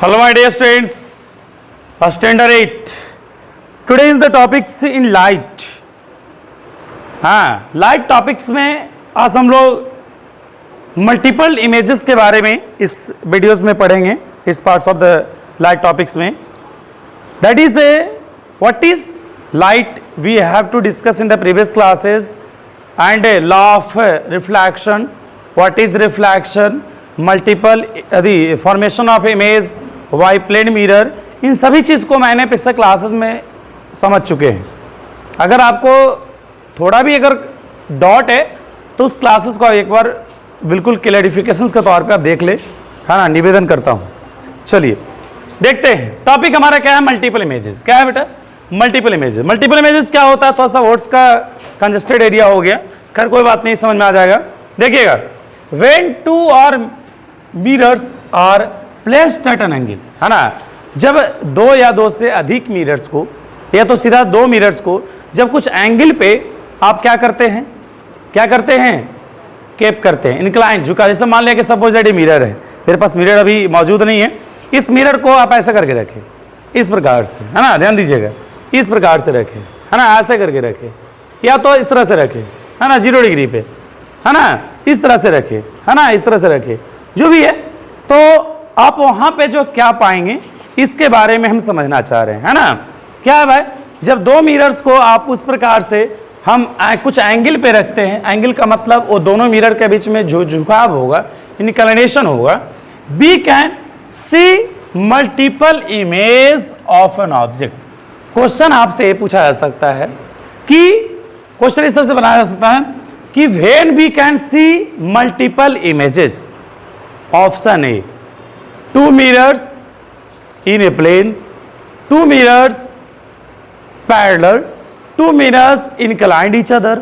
Hello my dear students, standard 8. Today is the topics in light. हाँ, light topics में आज हम लोग मल्टीपल इमेजेस के बारे में इस वीडियोस में पढ़ेंगे, इस parts of the light topics में. That is what is light we have to discuss in the previous classes and law of reflection. What is reflection, multiple formation of image, by plane mirror, इन सभी चीज़ को मैंने पिछले classes में समझ चुके हैं. अगर आपको थोड़ा भी अगर डॉट है तो उस क्लासेस को एक बार बिल्कुल क्लैरिफिकेशन के तौर पे आप देख ले, है ना, निवेदन करता हूँ. चलिए देखते हैं. टॉपिक हमारा क्या है? Multiple images. क्या है बेटा? Multiple images. मल्टीपल इमेजेस क्या होता है? थोड़ा सा वर्ड्स का कंजेस्टेड एरिया हो गया, खैर कोई बात नहीं, समझ में आ जाएगा. देखिएगा, व्हेन टू और mirrors are placed at an angle, है ना, जब दो या दो से अधिक मिरर्स को या तो सीधा दो मिरर्स को जब कुछ एंगल पे आप क्या करते हैं, केप करते हैं, इंक्लाइन, झुका. जैसे मान लिया कि सपोज दैट ये मिरर है, मेरे पास मिरर अभी मौजूद नहीं है, इस मिरर को आप ऐसा करके रखें, इस प्रकार से, है ना, ध्यान दीजिएगा, इस प्रकार से रखें, है ना, ऐसे करके रखें, या तो इस तरह से रखें, है ना, 0 डिग्री पे, है ना, इस तरह से रखें, है ना, इस तरह से रखें, जो भी है. तो आप वहां पे जो क्या पाएंगे इसके बारे में हम समझना चाह रहे हैं, है ना. क्या है भाई? जब दो मिरर्स को आप उस प्रकार से हम कुछ एंगल पे रखते हैं, एंगल का मतलब वो दोनों मिरर के बीच में जो झुकाव होगा, इंक्लिनेशन होगा, we can see multiple image of an object. Question आपसे ये पूछा जा सकता है कि क्वेश्चन इस तरह से बनाया जा सकता है कि when we can see multiple images. Option A, two mirrors in a plane, two mirrors parallel, two mirrors inclined each other,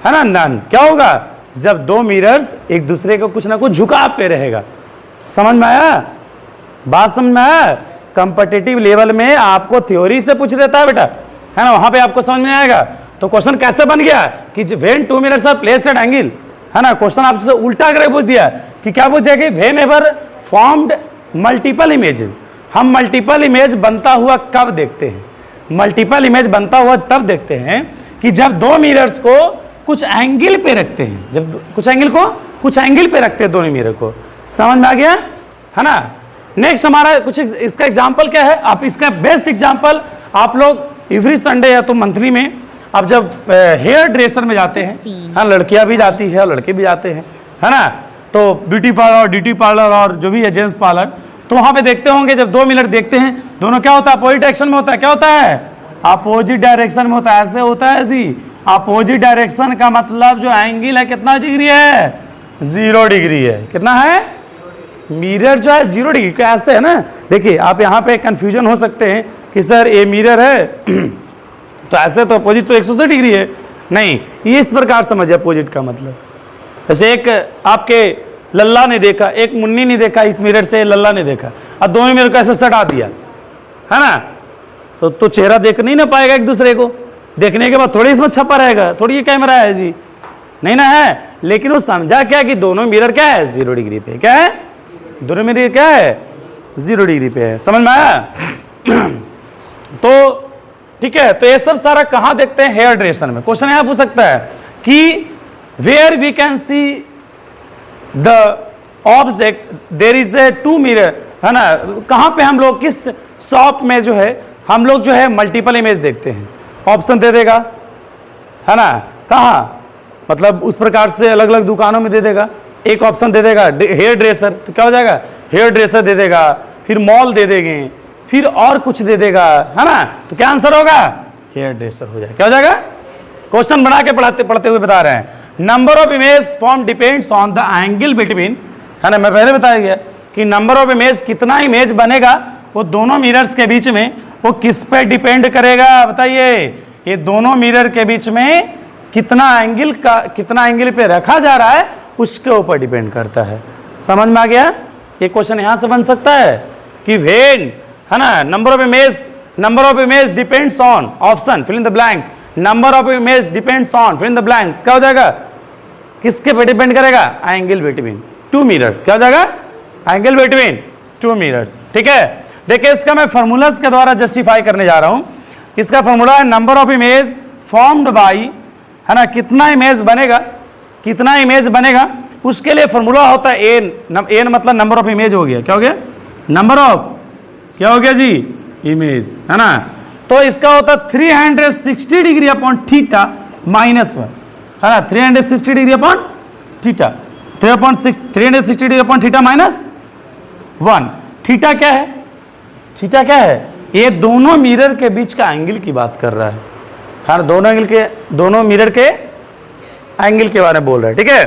है ना. नन क्या होगा? जब दो मिरर्स एक दूसरे को कुछ ना कुछ झुकाव पे रहेगा. समझ में आया? बात समझ में आया? कंपटीटिव लेवल में आपको थ्योरी से पूछ देता है बेटा, है ना, वहां पे आपको समझ में आएगा. तो क्वेश्चन कैसे बन गया कि when two mirrors are placed at angle, है ना. क्वेश्चन आपसे उल्टा करके पूछ दिया कि क्या पूछ दिया कि when ever formed multiple images. हम मल्टीपल इमेज बनता हुआ कब देखते हैं? मल्टीपल इमेज बनता हुआ तब देखते हैं कि जब दो मिरर्स को कुछ एंगल पे रखते हैं, जब कुछ एंगल पे रखते हैं दोनों मिरर को. समझ में आ गया, है ना. नेक्स्ट हमारा कुछ इसका एग्जांपल क्या है? आप इसका बेस्ट एग्जांपल आप लोग एवरी संडे या तो मंथली में आप जब हेयर ड्रेसर में जाते हैं, हाँ, लड़कियां भी जाती है लड़के भी जाते हैं, है ना, तो ब्यूटी पार्लर, ड्यूटी पार्लर और जो भी है जेंट्स पार्लर, तो वहां पे देखते होंगे जब दो मिरर देखते हैं, दोनों क्या होता है? अपोजिट डायरेक्शन में होता है. क्या होता है? अपोजिट डायरेक्शन में होता है. ऐसे होता है ऐसी. अपोजिट डायरेक्शन का मतलब जो एंगल है कितना डिग्री है? 0 डिग्री है. कितना है? मिरर जो है 0 डिग्री का ऐसे है ना. देखिए आप यहाँ पे कंफ्यूजन हो सकते हैं कि सर ये मिरर है तो ऐसे तो अपोजिट तो 180 डिग्री है. नहीं, ये इस प्रकार समझिए अपोजिट का मतलब. जैसे एक आपके लल्ला ने देखा, एक मुन्नी ने देखा, इस मिरर से लल्ला ने देखा, और दोनों मिरर को ऐसे सटा दिया, है ना, तो चेहरा देख नहीं ना पाएगा एक दूसरे को. देखने के बाद थोड़ी इसमें छपा रहेगा, थोड़ी ये कैमरा है जी, नहीं ना है. लेकिन वो समझा क्या कि दोनों मिरर क्या है? 0 डिग्री पे. क्या है? दोनों मिरर क्या है? 0 डिग्री पे है. समझ में आया? तो ठीक है. तो ये सब सारा कहाँ देखते हैं? हेयर ड्रेसर में. क्वेश्चन यहाँ पूछ सकता है कि where we can see the object there is a two mirror, है ना. कहाँ पे हम लोग किस शॉप में जो है हम लोग जो है मल्टीपल इमेज देखते हैं? ऑप्शन दे देगा, है ना. कहाँ मतलब उस प्रकार से अलग अलग दुकानों में दे देगा. एक ऑप्शन दे देगा हेयर ड्रेसर, तो क्या हो जाएगा? हेयर ड्रेसर दे देगा. फिर मॉल दे देंगे, फिर और कुछ दे देगा, है ना. तो क्या आंसर होगा? हेयर ड्रेसर हो जाएगा. क्या हो जाएगा? क्वेश्चन बना के पढ़ते हुए बता रहे हैं. Number of image form depends on the angle between, है ना, मैं पहले बताया गया कि नंबर ऑफ इमेज, कितना इमेज बनेगा वो दोनों मिरर्स के बीच में, वो किस पे डिपेंड करेगा? बताइए. ये दोनों मिरर के बीच में कितना एंगल पे रखा जा रहा है उसके ऊपर डिपेंड करता है. समझ में आ गया? ये क्वेश्चन यहां से बन सकता है कि व्हेन, है ना, number of image depends on, option fill in the blanks, number of image depends on fill in the blanks. क्या हो जाएगा? किसके पे डिपेंड करेगा? Angle between two mirror. क्या हो जाएगा? Angle between 2 mirrors. ठीक है, देखिए इसका मैं फॉर्मूलाज के द्वारा जस्टिफाई करने जा रहा हूं। इसका फॉर्मूला है number of image formed by, है ना, कितना इमेज बनेगा, कितना इमेज बनेगा, उसके लिए फॉर्मूला होता है एन मतलब नंबर ऑफ इमेज हो गया, क्या हो गया, नंबर ऑफ, क्या हो गया जी, इमेज, है ना। तो इसका होता है 360 डिग्री अपॉन थीटा माइनस 1, है ना, 360 degree upon theta, 360 degree upon theta minus 1। Theta क्या है, थीटा क्या है, ये दोनों मिरर के बीच का एंगल की बात कर रहा है, हाँ, दोनों मिरर के एंगल के बारे में बोल रहा है। ठीक है,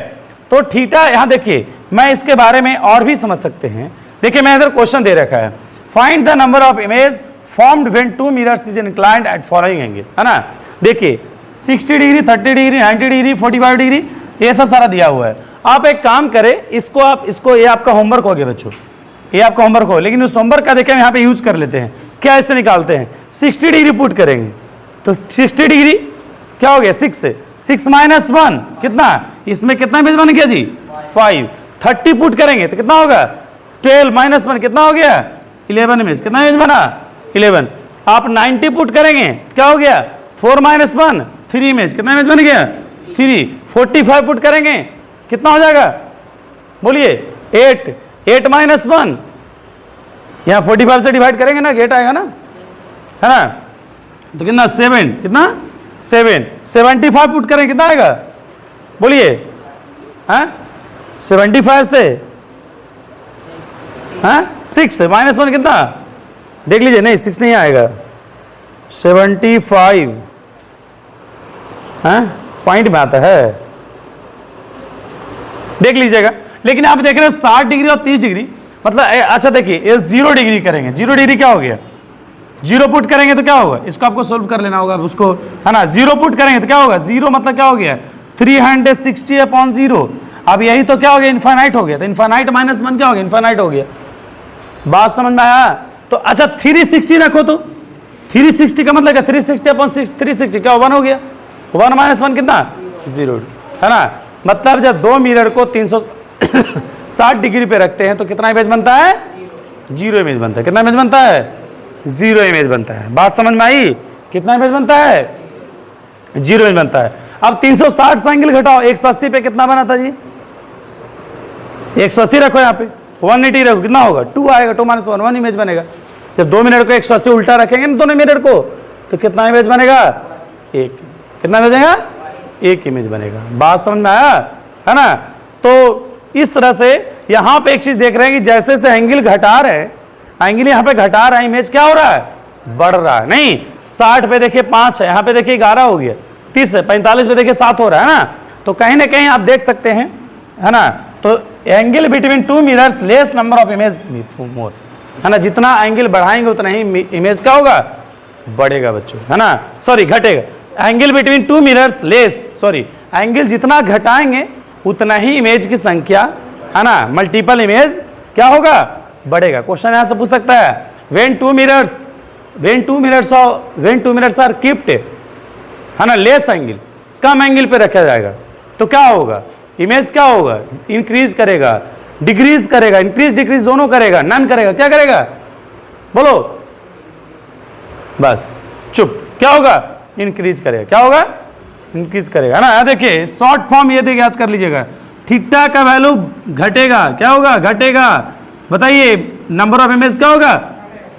तो थीटा, यहां देखिए मैं इसके बारे में और भी समझ सकते हैं। देखिए मैं इधर क्वेश्चन दे रखा है, find the number of image formed when 2 mirrors is inclined at following angle, है ना। देखिए 60 डिग्री, 30 डिग्री, 90 डिग्री, 45 डिग्री, ये सब सारा दिया हुआ है। आप एक काम करें, इसको ये आपका होमवर्क हो गया बच्चों, ये आपका होमवर्क हो, लेकिन उस होमवर्क का देखिए हम यहाँ पे यूज कर लेते हैं। क्या ऐसे निकालते हैं, 60 डिग्री पुट करेंगे तो 60 डिग्री क्या हो गया, 6 माइनस 1 कितना, इसमें कितना इमेज बन गया जी, 5। 30 पुट करेंगे तो कितना होगा, 12 माइनस 1 कितना हो गया, 11 इमेज, कितना इमेज बना, 11। आप 90 पुट करेंगे क्या हो गया, 4 माइनस 1 3 इमेज, कितना इमेज बन गया, 3। 45 पुट करेंगे कितना हो जाएगा, बोलिए 8 माइनस 1, यहाँ 45 से डिवाइड करेंगे ना, 8 आएगा ना, है ना, तो कितना 7, कितना 7। 75 पुट करें कितना आएगा, बोलिए, हाँ 75 से, हाँ 6 माइनस 1 कितना, देख लीजिए, नहीं 6 नहीं आएगा, 75, हाँ पॉइंट में आता है, देख लीजिएगा। लेकिन आप देख रहे हैं 60 डिग्री और 30 डिग्री, मतलब अच्छा देखिए ये 0 डिग्री करेंगे, 0 डिग्री क्या हो गया, 0 पुट करेंगे तो क्या होगा, इसको आपको सोल्व कर लेना होगा उसको, है ना। 0 पुट करेंगे तो क्या होगा, 0 मतलब क्या हो गया, 360 अपॉन 0। अब यही तो क्या हो गया, इनफाइनाइट हो गया, तो इनफाइनाइट माइनस 1 क्या हो गया, इनफाइनाइट हो गया। बात समझ में आया। तो अच्छा 360 रखो, तो 360 का मतलब क्या, 360 अपॉन 360 क्या 1 हो गया, 1 माइनस 1 कितना, 0, है ना। मतलब जब दो मिरर को 360 डिग्री पे रखते हैं तो कितना इमेज बनता है, 0 इमेज बनता है। कितना इमेज बनता है, 0 इमेज बनता है। बात समझ में आई, कितना इमेज बनता है, 0 इमेज बनता है। अब 360 से एंगल घटाओ, 180 पे कितना बना था जी, 180 रखो यहाँ पे, 180 रखो, कितना होगा, 2 आएगा, 2 माइनस 1 1 इमेज बनेगा। जब 2 मिनट को 180 उल्टा रखेंगे ना दोनों मिनट को, तो कितना इमेज बनेगा, 1। कितना इमेज बनेगा, 1 इमेज बनेगा। बात समझ में आया, है ना। तो इस तरह से यहां पे एक चीज देख रहे हैं कि जैसे से एंगल घटा रहे, एंगल यहां पे घटा रहा है, इमेज क्या हो रहा है, बढ़ रहा है। नहीं 60 पे देखिए 5 है, यहां पे देखिए 11 हो गया, 30 है, 45 पे देखिए 7 हो रहा है ना। तो कहीं ना कहीं आप देख सकते हैं, है ना। तो angle between 2 mirrors less number of image more, है ना। जितना एंगल बढ़ाएंगे उतना ही इमेज क्या होगा, बढ़ेगा बच्चों, है ना, सॉरी घटेगा। Angle between 2 mirrors less, sorry angle जितना घटाएंगे उतना ही इमेज की संख्या, है ना, मल्टीपल इमेज क्या होगा, बढ़ेगा। क्वेश्चन यहां से पूछ सकता है, when two mirrors are kept, है ना, लेस एंगल, कम एंगल पे रखा जाएगा तो क्या होगा, इमेज क्या होगा, इंक्रीज करेगा, डिक्रीज करेगा, इंक्रीज डिक्रीज दोनों करेगा, नन करेगा, क्या करेगा, बोलो, बस चुप, क्या होगा, इंक्रीज करेगा। क्या होगा, इंक्रीज करेगा, है ना। देखिए शॉर्ट फॉर्म ये देखिए, याद कर लीजिएगा, थीटा का वैल्यू घटेगा, क्या होगा, घटेगा। बताइए नंबर ऑफ इमेज क्या होगा,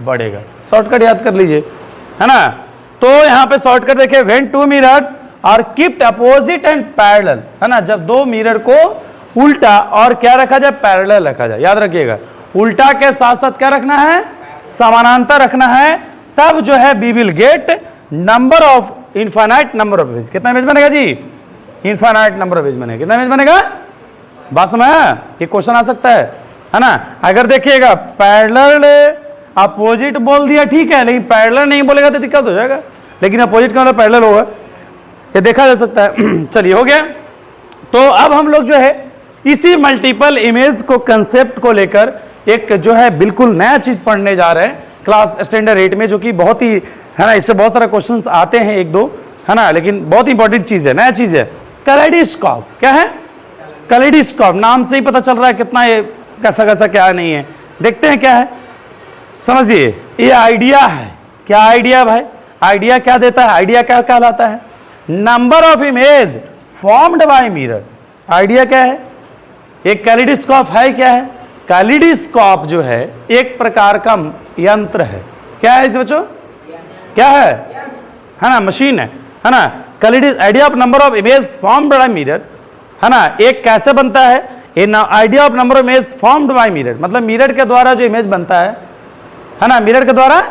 बढ़ेगा। शॉर्टकट याद कर लीजिए, है ना। तो यहां पे शॉर्टकट देखिए, when 2 mirrors are keeped opposite and parallel, है ना, जब 2 मिरर को उल्टा और क्या रखा जाए, पैरेलल रखा जाए। याद रखिएगा, उल्टा के साथ साथ क्या रखना है, समानांतर रखना है, तब जो है we will get number of infinite number of image. कितना इमेज बनेगा जी, इनफाइनाइट नंबर ऑफ इमेज बनेगा। कितना इमेज बनेगा, बात समझ आया, ये क्वेश्चन आ सकता है ना। अगर देखिएगा पैरेलल अपोजिट बोल दिया ठीक है, लेकिन पैरेलल नहीं बोलेगा तो दिक्कत हो जाएगा, लेकिन अपोजिट का मतलब पैरेलल होगा, ये देखा जा सकता है। चलिए हो गया। तो अब हम लोग जो है इसी मल्टीपल इमेज को, कंसेप्ट को लेकर एक जो है बिल्कुल नया चीज पढ़ने जा रहे हैं क्लास स्टैंडर्ड 8 में, जो कि बहुत ही, है ना, इससे बहुत सारे क्वेश्चंस आते हैं 1-2, है ना, लेकिन बहुत इंपॉर्टेंट चीज है, नया चीज है, कलेडोस्कोप। क्या है, कलेडोस्कोप, नाम से ही पता चल रहा है कितना ये कैसा कैसा क्या नहीं है, देखते हैं क्या है, समझिए ये आइडिया है। क्या आइडिया भाई, आइडिया क्या देता है, आइडिया क्या कहलाता है, number of image formed by mirror. Idea क्या है, एक कैलिडोस्कोप है, क्या है, कैलिडोस्कोप जो है एक प्रकार का यंत्र है। क्या है इस बच्चों, क्या है ना, मशीन है ना। Idea of number of image formed by mirror, है ना, एक कैसे बनता है, ये idea of number of image formed by mirror, मतलब मिरर के द्वारा जो इमेज बनता है ना, मिरर के द्वारा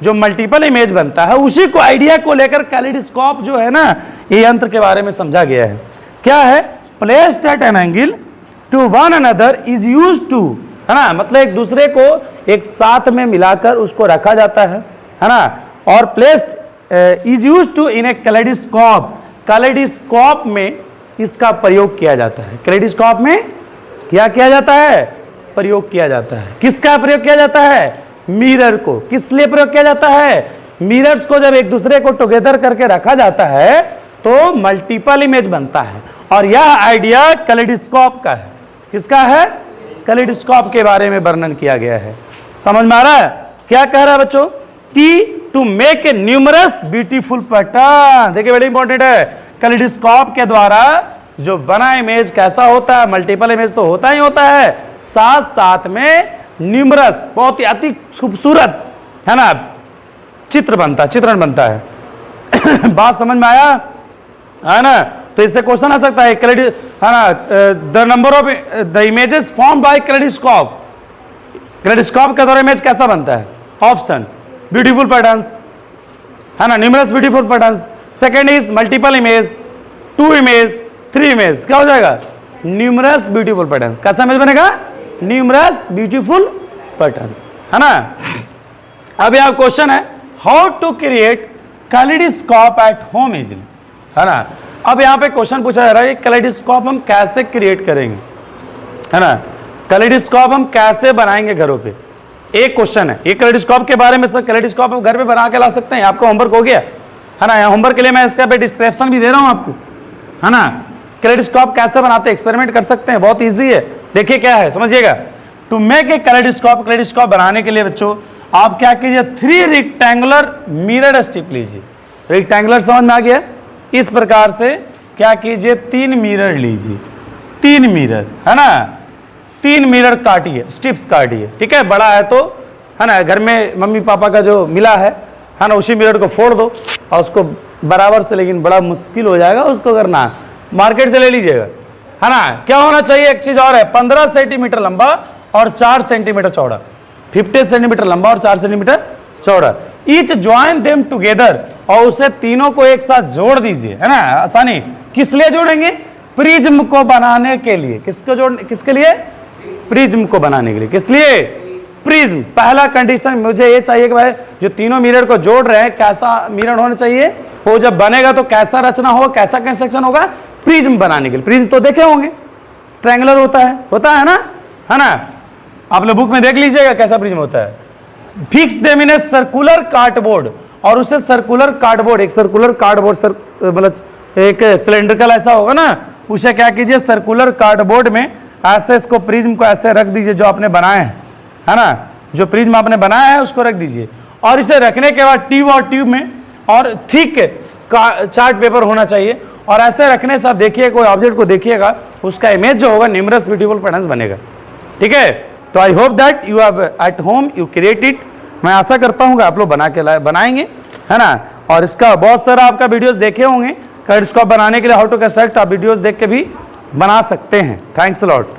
जो मल्टीपल इमेज बनता है, उसी को आइडिया को लेकर कैलिडोस्कोप जो है ना, ये यंत्र के बारे में समझा गया है। क्या है, placed at an angle to one another is used to, है ना, मतलब एक दूसरे को एक साथ में मिलाकर उसको रखा जाता है ना, और placed is used to in a kaleidoscope, kaleidoscope में इसका प्रयोग किया जाता है। कैलिडोस्कोप में क्या किया जाता है, प्रयोग किया जाता है। किसका प्रयोग किया जाता है, मिरर को। किस लिए प्रयोग किया जाता है, मिरर्स को जब एक दूसरे को टुगेदर करके रखा जाता है तो मल्टीपल इमेज बनता है, और यह आइडिया कैलिडोस्कोप का है। किसका है, कैलिडोस्कोप के बारे में वर्णन किया गया है। समझ में आ रहा है क्या कह रहा है बच्चों, कि to make a numerous beautiful pattern. देखिए बड़ी इंपॉर्टेंट है, कैलिडोस्कोप के द्वारा जो बना इमेज कैसा होता है, मल्टीपल इमेज तो होता ही होता है, साथ साथ में न्यूमरस, बहुत ही अति खूबसूरत, है ना, चित्र बनता है, चित्रण बनता है। बात समझ में आया, है ना। तो इससे क्वेश्चन आ सकता है, है ना, the number of the images form by kaleidoscope, kaleidoscope के द्वारा इमेज कैसा बनता है, ऑप्शन ब्यूटीफुल पैटर्न्स, है ना, numerous beautiful patterns. Second is multiple image, 2 image, 3 image, क्या हो जाएगा, न्यूमरस ब्यूटीफुल पैटर्न्स। कैसा इमेज बनेगा, न्यूमरस ब्यूटीफुल पैटर्न्स, है ना। अब यह क्वेश्चन है, how to create kaleidoscope at home easily, है ना। अब यहाँ पे क्वेश्चन पूछा जा रहा है, कैलिडोस्कोप हम कैसे क्रिएट करेंगे, है ना, कैलिडोस्कोप हम कैसे बनाएंगे घरों पे, एक क्वेश्चन है। ये कैलिडोस्कोप के बारे में सर, कैलिडोस्कोप हम घर पे बना के ला सकते हैं, आपका होमवर्क हो गया, है ना। होमवर्क के लिए मैं इसका पे डिस्क्रिप्शन भी दे रहा हूँ आपको, है ना। कैलिडोस्कोप कैसे बनाते हैं, एक्सपेरिमेंट कर सकते हैं, बहुत इजी है। देखिए क्या है, समझिएगा। To make a kaleidoscope, kaleidoscope बनाने के लिए बच्चों आप क्या कीजिए, 3 रेक्टेंगुलर मिरर स्ट्रिप लीजिए। रेक्टेंगुलर समझ में आ गया, इस प्रकार से क्या कीजिए, 3 मिरर लीजिए, 3 मिरर, है ना, 3 मिरर काटिए, स्ट्रिप्स काटिए, ठीक है। बड़ा है तो, है ना, घर में मम्मी पापा का जो मिला है ना, उसी मिरर को फोड़ दो और उसको बराबर से, लेकिन बड़ा मुश्किल हो जाएगा उसको करना, मार्केट से ले लीजिएगा, है ना। क्या होना चाहिए, एक चीज और है, 15 सेंटीमीटर लंबा और 4 सेंटीमीटर चौड़ा, 50 सेंटीमीटर लंबा और 4 सेंटीमीटर चौड़ा। ईच ज्वाइन देम टुगेदर, और उसे तीनों को एक साथ जोड़ दीजिए, है ना, आसानी। किस लिए जोड़ेंगे, प्रिज्म को बनाने के लिए। किसको जोड़, किसके लिए, प्रिज्म को बनाने के लिए। किस लिए, प्रिज्म। पहला कंडीशन मुझे ये चाहिए कि भाई जो तीनों मिरर को जोड़ रहे हैं कैसा मिरर होना चाहिए, वो जब बनेगा तो कैसा रचना होगा, कैसा कंस्ट्रक्शन होगा, प्रिज्म बनाने के लिए। प्रिज्म तो देखे होंगे, ट्रायंगुलर होता है ना, है ना। आप लोग बुक में देख लीजिएगा कैसा प्रिज्म होता है। Fix them in a circular cardboard, और उसे सर्कुलर कार्डबोर्ड, एक सर्कुलर कार्डबोर्ड, मतलब एक सिलेंड्रिकल ऐसा होगा ना, उसे क्या कीजिए, सर्कुलर कार्डबोर्ड में ऐसे इसको प्रिज्म को ऐसे रख दीजिए जो आपने बनाए हैं, है ना, जो प्रिज्म आपने बनाया है उसको रख दीजिए। और इसे रखने के बाद ट्यूब और ट्यूब में और थिक चार्ट पेपर होना चाहिए, और ऐसे रखने से देखिए कोई ऑब्जेक्ट को देखिएगा, उसका इमेज जो होगा न्यूमरस ब्यूटीफुल पैटर्न्स बनेगा, ठीक है। तो I hope that you have at home you create it. मैं आशा करता हूँ कि आप लोग बनाएंगे, है ना। और इसका बहुत सारा आपका वीडियोस देखे होंगे कैलिडोस्कोप बनाने के लिए, हाउ टू कंस्ट्रक्ट, आप वीडियोस देख के भी बना सकते हैं। Thanks a lot.